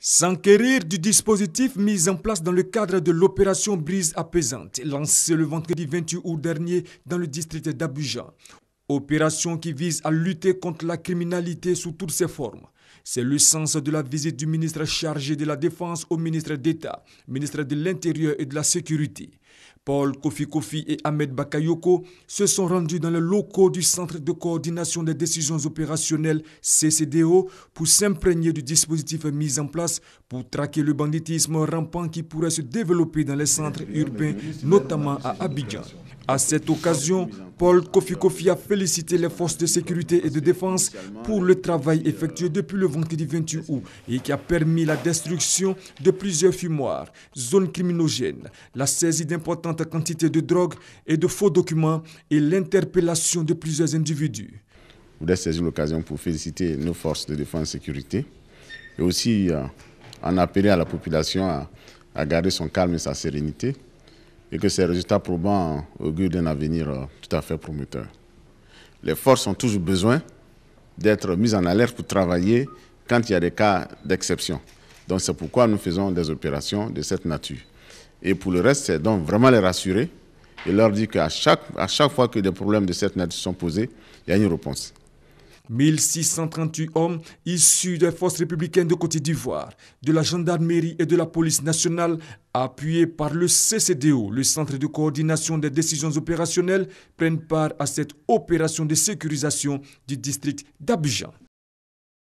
S'enquérir du dispositif mis en place dans le cadre de l'opération Brise apaisante, lancée le vendredi 28 août dernier dans le district d'Abidjan. Opération qui vise à lutter contre la criminalité sous toutes ses formes. C'est le sens de la visite du ministre chargé de la Défense au ministre d'État, ministre de l'Intérieur et de la Sécurité. Paul Kofi et Ahmed Bakayoko se sont rendus dans les locaux du Centre de coordination des décisions opérationnelles CCDO pour s'imprégner du dispositif mis en place pour traquer le banditisme rampant qui pourrait se développer dans les centres urbains, notamment à Abidjan. À cette occasion, Paul Kofi a félicité les forces de sécurité et de défense pour le travail effectué depuis le vendredi 28 août et qui a permis la destruction de plusieurs fumoirs, zones criminogènes, la saisie d'importantes quantités de drogue et de faux documents et l'interpellation de plusieurs individus. Je voudrais saisir l'occasion pour féliciter nos forces de défense et sécurité et aussi en appeler à la population à garder son calme et sa sérénité et que ces résultats probants augurent d'un avenir tout à fait prometteur. Les forces ont toujours besoin d'être mises en alerte pour travailler quand il y a des cas d'exception. Donc c'est pourquoi nous faisons des opérations de cette nature. Et pour le reste, c'est donc vraiment les rassurer et leur dire qu'à chaque fois que des problèmes de cette nature sont posés, il y a une réponse. 1638 hommes issus des forces républicaines de Côte d'Ivoire, de la gendarmerie et de la police nationale, appuyés par le CCDO, le Centre de coordination des décisions opérationnelles, prennent part à cette opération de sécurisation du district d'Abidjan.